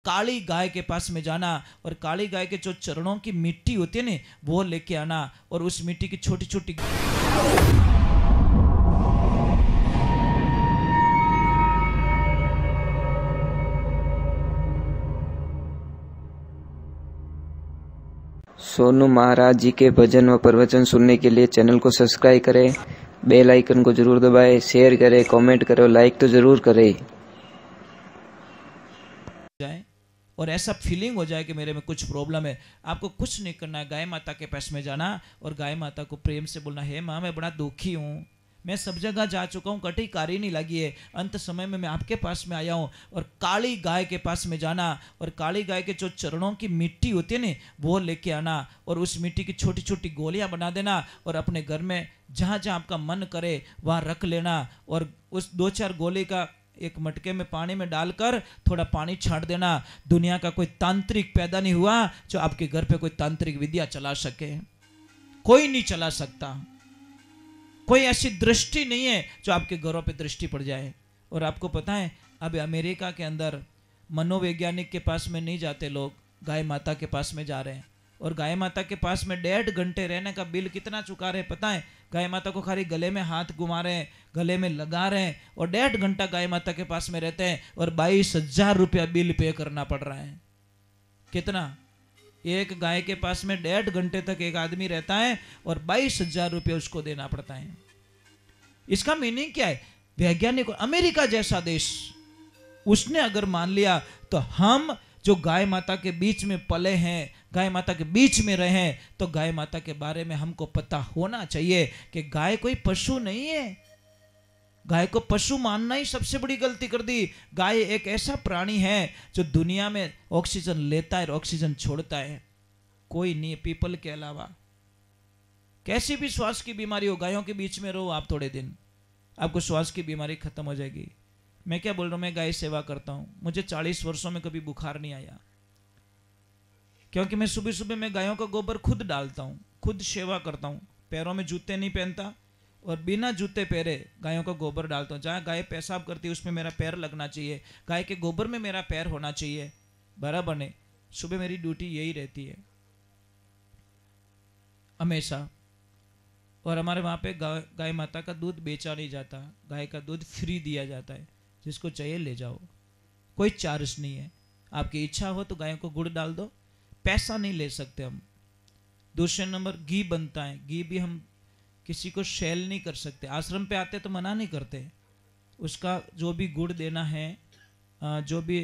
काली गाय के पास में जाना और काली गाय के जो चरणों की मिट्टी होती है ना वो लेके आना और उस मिट्टी की छोटी छोटी सोनू महाराज जी के भजन व प्रवचन सुनने के लिए चैनल को सब्सक्राइब करें, बेल आइकन को जरूर दबाएं, शेयर करें, कमेंट करें और लाइक तो जरूर करें। जाए और ऐसा फीलिंग हो जाए कि मेरे में कुछ प्रॉब्लम है। आपको कुछ नहीं करना है, गाय माता के पास में जाना और गाय माता को प्रेम से बोलना, हे माँ मैं बड़ा दुखी हूँ, मैं सब जगह जा चुका हूँ, कटी कारी नहीं लगी है, अंत समय में मैं आपके पास में आया हूँ। और काली गाय के पास में जाना और काली गाय के जो चरणों की मिट्टी होती है ना वो लेके आना और उस मिट्टी की छोटी छोटी गोलियां बना देना और अपने घर में जहाँ जहाँ आपका मन करे वहाँ रख लेना और उस 2-4 गोली का एक मटके में पानी में डालकर थोड़ा पानी छाट देना। दुनिया का कोई तांत्रिक पैदा नहीं हुआ जो आपके घर पे कोई तांत्रिक विद्या चला सके, कोई नहीं चला सकता। कोई ऐसी दृष्टि नहीं है जो आपके घरों पे दृष्टि पड़ जाए। और आपको पता है अब अमेरिका के अंदर मनोवैज्ञानिक के पास में नहीं जाते लोग, गाय माता के पास में जा रहे हैं और गाय माता के पास में 1.5 घंटे रहने का बिल कितना चुका रहे पता है? गाय माता को खाली गले में हाथ घुमा रहे हैं, गले में लगा रहे हैं और 1.5 घंटा गाय माता के पास में रहते हैं और 22,000 रुपया बिल पे करना पड़ रहा है। कितना? एक गाय के पास में 1.5 घंटे तक एक आदमी रहता है और 22,000 रुपये उसको देना पड़ता है। इसका मीनिंग क्या है? वैज्ञानिक अमेरिका जैसा देश उसने अगर मान लिया तो हम जो गाय माता के बीच में पले हैं, गाय माता के बीच में रहे हैं, तो गाय माता के बारे में हमको पता होना चाहिए कि गाय कोई पशु नहीं है। गाय को पशु मानना ही सबसे बड़ी गलती कर दी। गाय एक ऐसा प्राणी है जो दुनिया में ऑक्सीजन लेता है और ऑक्सीजन छोड़ता है, कोई नहीं है पीपल के अलावा। कैसी भी श्वास की बीमारी हो, गायों के बीच में रहो आप थोड़े दिन, आपको श्वास की बीमारी खत्म हो जाएगी। मैं क्या बोल रहा हूं, मैं गाय सेवा करता हूं, मुझे 40 वर्षों में कभी बुखार नहीं आया, क्योंकि मैं सुबह सुबह मैं गायों का गोबर खुद डालता हूं, खुद सेवा करता हूं, पैरों में जूते नहीं पहनता और बिना जूते पहरे गायों का गोबर डालता हूं। जहां गाय पेशाब करती है उसमें मेरा पैर लगना चाहिए, गाय के गोबर में मेरा पैर होना चाहिए, बराबर नहीं। सुबह मेरी ड्यूटी यही रहती है हमेशा। और हमारे वहां पे गाय माता का दूध बेचा नहीं जाता, गाय का दूध फ्री दिया जाता है, जिसको चाहिए ले जाओ, कोई चार्ज नहीं है। आपकी इच्छा हो तो गायों को गुड़ डाल दो, पैसा नहीं ले सकते हम। दूसरे नंबर घी बनता है, घी भी हम किसी को सेल नहीं कर सकते। आश्रम पे आते तो मना नहीं करते, उसका जो भी गुड़ देना है, जो भी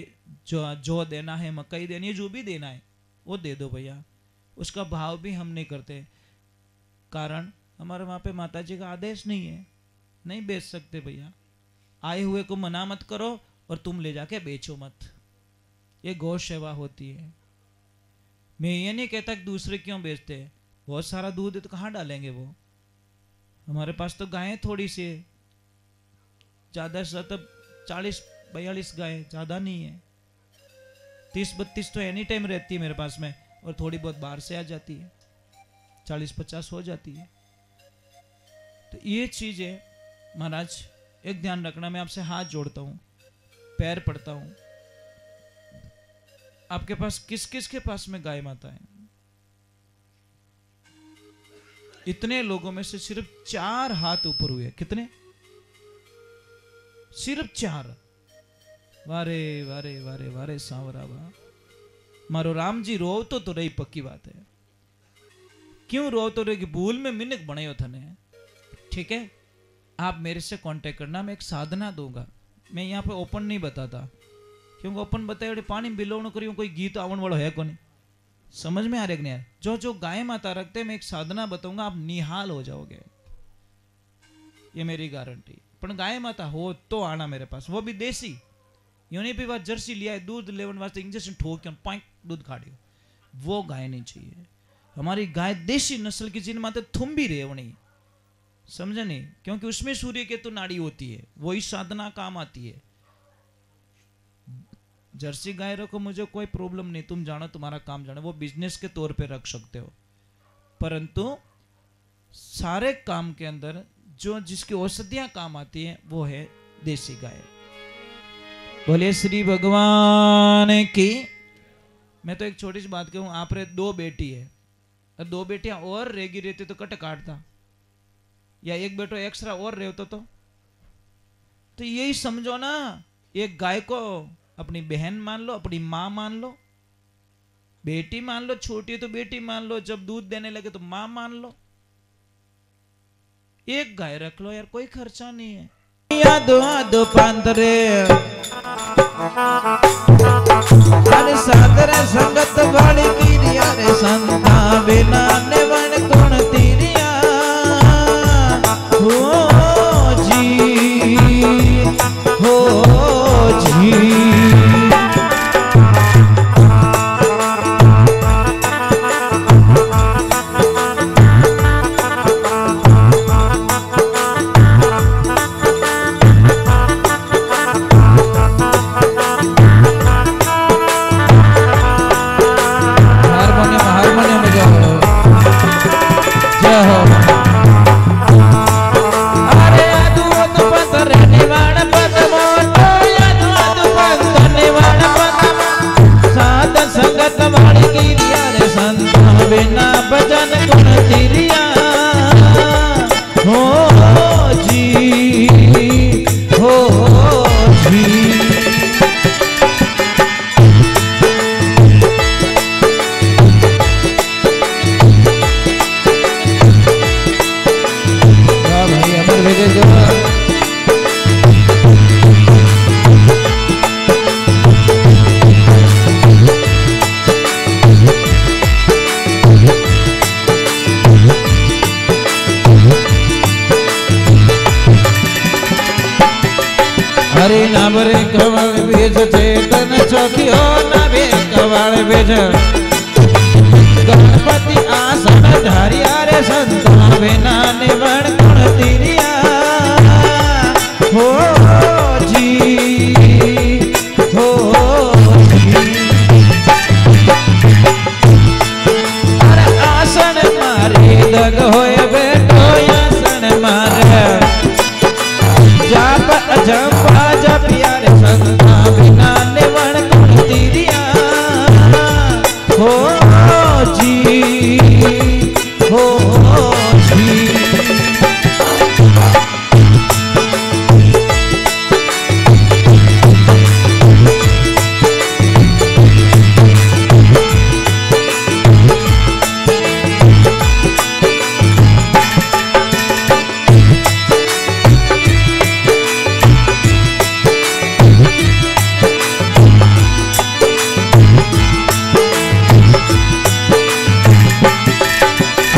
जो देना है, मकई देनी है, जो भी देना है वो दे दो भैया, उसका भाव भी हम नहीं करते। कारण हमारे वहाँ पे माता जी का आदेश नहीं है, नहीं बेच सकते भैया। आए हुए को मना मत करो और तुम ले जाके बेचो मत, ये गौ सेवा होती है। मैं ये नहीं कहता कि दूसरे क्यों बेचते हैं, बहुत सारा दूध है तो कहाँ डालेंगे वो। हमारे पास तो गायें थोड़ी सी है, ज्यादा से ज्यादा 40-42 गायें, ज्यादा नहीं है। 30-32 तो एनी टाइम रहती है मेरे पास में और थोड़ी बहुत बाहर से आ जाती है, 40-50 हो जाती है। तो ये चीज है महाराज, एक ध्यान रखना। मैं आपसे हाथ जोड़ता हूं, पैर पड़ता हूं, आपके पास किस किस के पास में गाय माता है? इतने लोगों में से सिर्फ 4 हाथ ऊपर हुए। कितने? सिर्फ 4। वारे वारे वारे वारे सांवरा वाह, मारो राम जी रोव तो रही पक्की बात है। क्यों रोव तो रही? भूल में मिनक बने हो थने। ठीक है, आप मेरे से कांटेक्ट करना, मैं एक साधना दूंगा। मैं यहाँ पे ओपन नहीं बताता, क्योंकि ओपन बताए पानी बिलोण करियो कोई गीत आवन वाला है को नहीं। समझ में आ रहा है कि नहीं? जो जो गाय माता रखते हैं, मैं एक साधना बताऊंगा, आप निहाल हो जाओगे, ये मेरी गारंटी। पर गाय माता हो तो आना मेरे पास, वो भी देसी। यूं नहीं भी जर्सी लिया है दूध लेवन वास्ते इंजेक्शन ठोक पॉइंट दूध खाड़ियो, वो गाय नहीं चाहिए। हमारी गाय देसी नस्ल की, जिन माते थुम भी रहे वो नहीं, समझे नहीं? क्योंकि उसमें सूर्य केतु नाड़ी होती है, वही साधना काम आती है। जर्सी गाय रखो, मुझे कोई प्रॉब्लम नहीं, तुम जानो, तुम्हारा काम जानो, वो बिजनेस के तौर पे रख सकते हो। परंतु सारे काम के अंदर जो जिसकी औषधियां काम आती हैं वो है देसी गाय। बोले श्री भगवान की। मैं तो एक छोटी सी बात कहूँ, आप रे 2 बेटी है, 2 बेटियां और रेगी रहती तो कट काटता, या एक बेटो एक्स्ट्रा और रहता तो यही समझो ना, एक गाय को अपनी बहन मान लो, अपनी माँ मान लो, बेटी मान लो, छोटी है तो बेटी मान लो, जब दूध देने लगे तो माँ मान लो। एक गाय रख लो यार, कोई खर्चा नहीं है। यादो आदो पांतरे अरे सादरे संगत वाली कीरिया रे संता बिना नेवन कोण तीरिया हो जी, हो जी। बिना भजन गुण तिरिया हो जी, हो जी। भाई अमर भेजे जो हरि नाम रे कवल बीज चेतन चौकियो नवे कवल बीज गणपति आसन धारिया रे संता बिना निवण गुण तिरिया हो जी, हो जी। अरे आसन मारे दग होय बेटो आसन मारे जाप जपा जपिया रे संता बिना निवण गुण तिरिया हो जी, हो जी।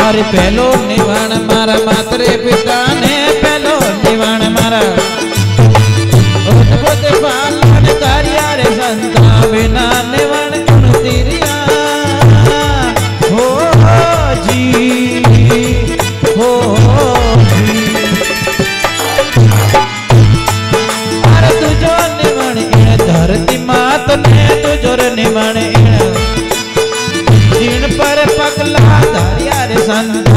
अरे पहलो निवाण मारा मातरे पिता ने पहलो निवाण मारा उद्भुत पालन कार्या रे संता बिना निवाण गुण तिरिया हो जी, हो जी। अरे तुझो निवाण इन धरती मात ने तुझो निवाण इन जिन पर पगला धारिया रे संता